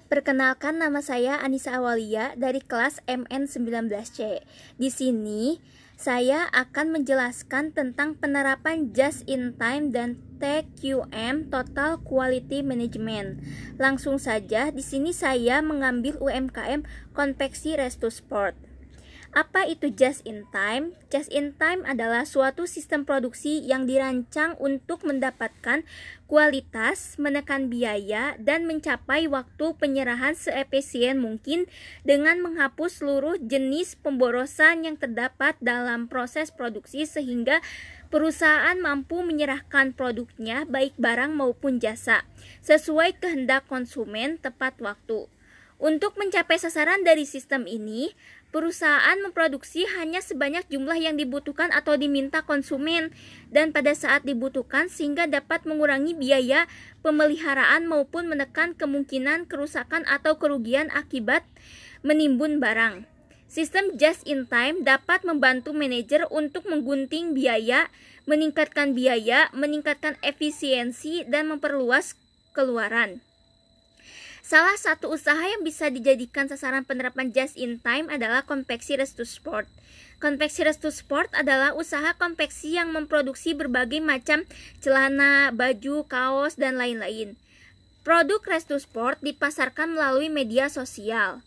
Perkenalkan, nama saya Anissa Awalia dari kelas MN19C. Di sini saya akan menjelaskan tentang penerapan just in time dan TQM (Total Quality Management). Langsung saja, di sini saya mengambil UMKM Konveksi Resto Sport. Apa itu just in time? Just in time adalah suatu sistem produksi yang dirancang untuk mendapatkan kualitas, menekan biaya, dan mencapai waktu penyerahan seefisien mungkin dengan menghapus seluruh jenis pemborosan yang terdapat dalam proses produksi sehingga perusahaan mampu menyerahkan produknya baik barang maupun jasa sesuai kehendak konsumen tepat waktu. Untuk mencapai sasaran dari sistem ini, perusahaan memproduksi hanya sebanyak jumlah yang dibutuhkan atau diminta konsumen dan pada saat dibutuhkan sehingga dapat mengurangi biaya pemeliharaan maupun menekan kemungkinan kerusakan atau kerugian akibat menimbun barang. Sistem just in time dapat membantu manajer untuk menggunting biaya, meningkatkan efisiensi, dan memperluas keluaran. Salah satu usaha yang bisa dijadikan sasaran penerapan just in time adalah Konveksi Resto Sport. Konveksi Resto Sport adalah usaha konveksi yang memproduksi berbagai macam celana, baju, kaos, dan lain-lain. Produk Resto Sport dipasarkan melalui media sosial.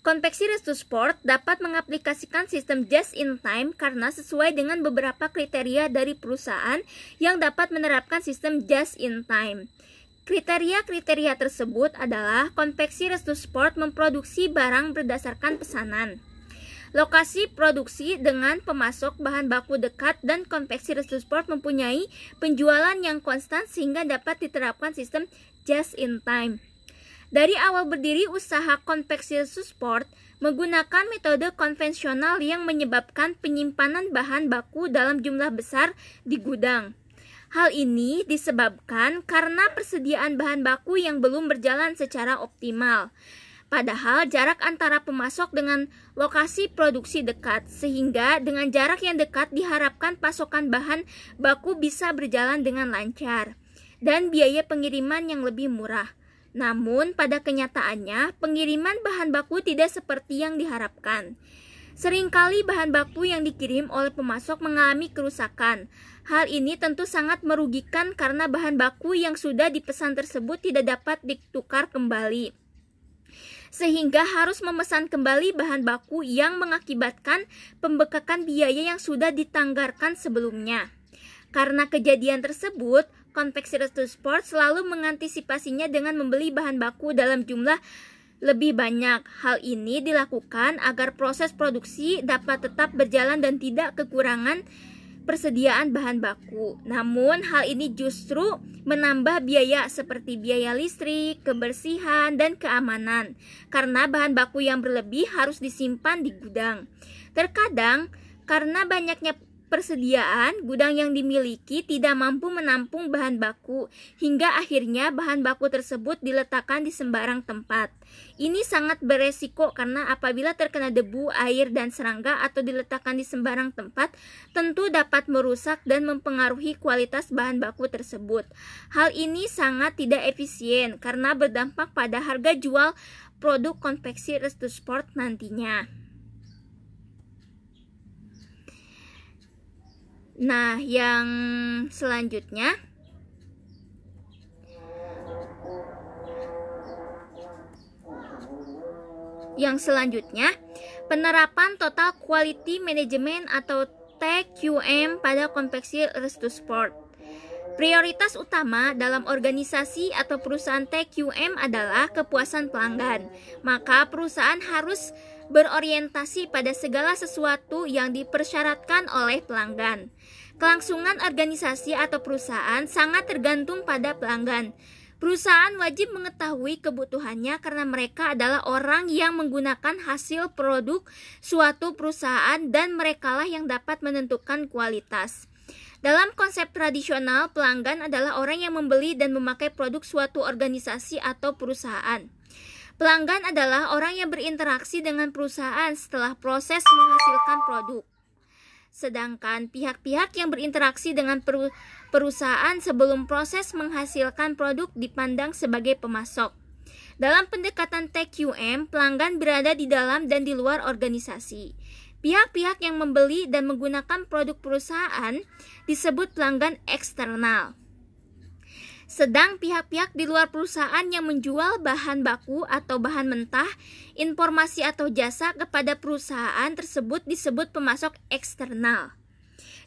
Konveksi Resto Sport dapat mengaplikasikan sistem just in time karena sesuai dengan beberapa kriteria dari perusahaan yang dapat menerapkan sistem just in time. Kriteria-kriteria tersebut adalah Konveksi Resto Sport memproduksi barang berdasarkan pesanan, lokasi produksi dengan pemasok bahan baku dekat, dan Konveksi Resto Sport mempunyai penjualan yang konstan sehingga dapat diterapkan sistem just in time. Dari awal berdiri, usaha Konveksi Resto Sport menggunakan metode konvensional yang menyebabkan penyimpanan bahan baku dalam jumlah besar di gudang. Hal ini disebabkan karena persediaan bahan baku yang belum berjalan secara optimal. Padahal jarak antara pemasok dengan lokasi produksi dekat, sehingga dengan jarak yang dekat diharapkan pasokan bahan baku bisa berjalan dengan lancar dan biaya pengiriman yang lebih murah. Namun pada kenyataannya pengiriman bahan baku tidak seperti yang diharapkan. Seringkali bahan baku yang dikirim oleh pemasok mengalami kerusakan. Hal ini tentu sangat merugikan karena bahan baku yang sudah dipesan tersebut tidak dapat ditukar kembali, sehingga harus memesan kembali bahan baku yang mengakibatkan pembekakan biaya yang sudah ditanggarkan sebelumnya. Karena kejadian tersebut, Konveksi Resto Sport selalu mengantisipasinya dengan membeli bahan baku dalam jumlah lebih banyak. Hal ini dilakukan agar proses produksi dapat tetap berjalan dan tidak kekurangan persediaan bahan baku. Namun hal ini justru menambah biaya seperti biaya listrik, kebersihan, dan keamanan karena bahan baku yang berlebih harus disimpan di gudang. Terkadang karena banyaknya persediaan, gudang yang dimiliki tidak mampu menampung bahan baku, hingga akhirnya bahan baku tersebut diletakkan di sembarang tempat. Ini sangat beresiko karena apabila terkena debu, air, dan serangga atau diletakkan di sembarang tempat, tentu dapat merusak dan mempengaruhi kualitas bahan baku tersebut. Hal ini sangat tidak efisien karena berdampak pada harga jual produk Konveksi Resto Sport nantinya. Nah, yang selanjutnya penerapan Total Quality Management atau TQM pada Konveksi Resto Sport. Prioritas utama dalam organisasi atau perusahaan TQM adalah kepuasan pelanggan. Maka perusahaan harus berorientasi pada segala sesuatu yang dipersyaratkan oleh pelanggan. Kelangsungan organisasi atau perusahaan sangat tergantung pada pelanggan. Perusahaan wajib mengetahui kebutuhannya karena mereka adalah orang yang menggunakan hasil produk suatu perusahaan dan merekalah yang dapat menentukan kualitas. Dalam konsep tradisional, pelanggan adalah orang yang membeli dan memakai produk suatu organisasi atau perusahaan. Pelanggan adalah orang yang berinteraksi dengan perusahaan setelah proses menghasilkan produk. Sedangkan pihak-pihak yang berinteraksi dengan perusahaan sebelum proses menghasilkan produk dipandang sebagai pemasok. Dalam pendekatan TQM, pelanggan berada di dalam dan di luar organisasi. Pihak-pihak yang membeli dan menggunakan produk perusahaan disebut pelanggan eksternal. Sedang pihak-pihak di luar perusahaan yang menjual bahan baku atau bahan mentah, informasi atau jasa kepada perusahaan tersebut disebut pemasok eksternal.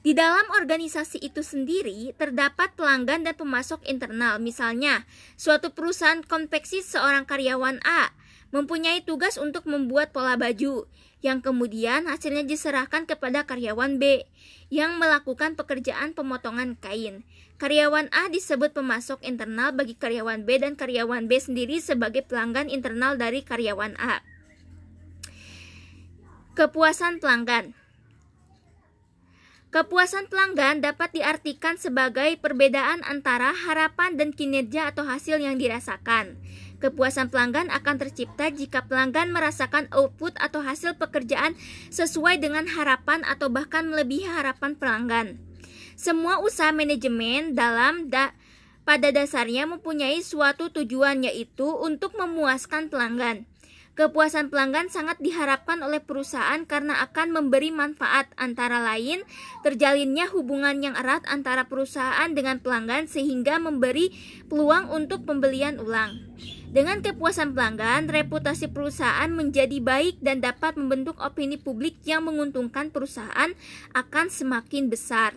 Di dalam organisasi itu sendiri terdapat pelanggan dan pemasok internal. Misalnya, suatu perusahaan konveksi seorang karyawan A mempunyai tugas untuk membuat pola baju, yang kemudian hasilnya diserahkan kepada karyawan B yang melakukan pekerjaan pemotongan kain. Karyawan A disebut pemasok internal bagi karyawan B dan karyawan B sendiri sebagai pelanggan internal dari karyawan A. Kepuasan pelanggan. Kepuasan pelanggan dapat diartikan sebagai perbedaan antara harapan dan kinerja atau hasil yang dirasakan. Kepuasan pelanggan akan tercipta jika pelanggan merasakan output atau hasil pekerjaan sesuai dengan harapan atau bahkan melebihi harapan pelanggan. Semua usaha manajemen pada dasarnya mempunyai suatu tujuan, yaitu untuk memuaskan pelanggan. Kepuasan pelanggan sangat diharapkan oleh perusahaan karena akan memberi manfaat, antara lain terjalinnya hubungan yang erat antara perusahaan dengan pelanggan sehingga memberi peluang untuk pembelian ulang. Dengan kepuasan pelanggan, reputasi perusahaan menjadi baik dan dapat membentuk opini publik yang menguntungkan perusahaan akan semakin besar.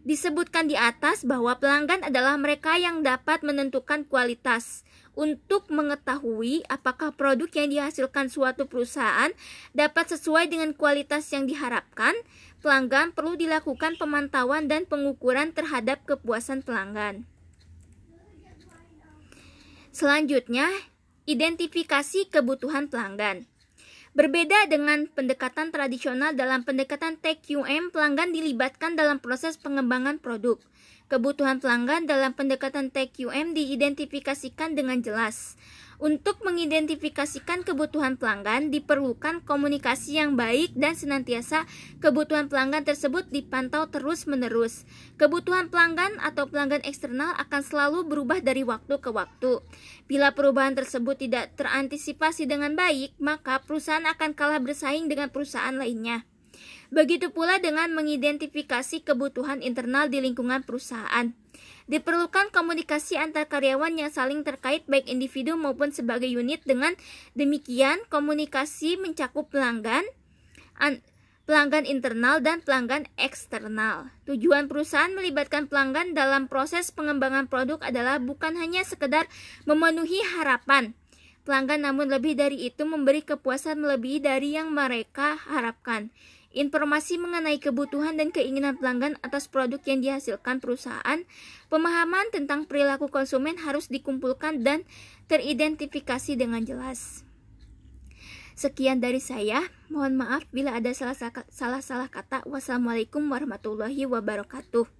Disebutkan di atas bahwa pelanggan adalah mereka yang dapat menentukan kualitas. Untuk mengetahui apakah produk yang dihasilkan suatu perusahaan dapat sesuai dengan kualitas yang diharapkan, pelanggan perlu dilakukan pemantauan dan pengukuran terhadap kepuasan pelanggan. Selanjutnya, identifikasi kebutuhan pelanggan. Berbeda dengan pendekatan tradisional, dalam pendekatan TQM, pelanggan dilibatkan dalam proses pengembangan produk. Kebutuhan pelanggan dalam pendekatan TQM diidentifikasikan dengan jelas. Untuk mengidentifikasikan kebutuhan pelanggan, diperlukan komunikasi yang baik dan senantiasa kebutuhan pelanggan tersebut dipantau terus-menerus. Kebutuhan pelanggan atau pelanggan eksternal akan selalu berubah dari waktu ke waktu. Bila perubahan tersebut tidak terantisipasi dengan baik, maka perusahaan akan kalah bersaing dengan perusahaan lainnya. Begitu pula dengan mengidentifikasi kebutuhan internal di lingkungan perusahaan. Diperlukan komunikasi antar karyawan yang saling terkait baik individu maupun sebagai unit. Dengan demikian, komunikasi mencakup pelanggan internal dan pelanggan eksternal. Tujuan perusahaan melibatkan pelanggan dalam proses pengembangan produk adalah bukan hanya sekedar memenuhi harapan pelanggan, namun lebih dari itu memberi kepuasan melebihi dari yang mereka harapkan. Informasi mengenai kebutuhan dan keinginan pelanggan atas produk yang dihasilkan perusahaan, pemahaman tentang perilaku konsumen harus dikumpulkan dan teridentifikasi dengan jelas. Sekian dari saya, mohon maaf bila ada salah kata. Wassalamualaikum warahmatullahi wabarakatuh.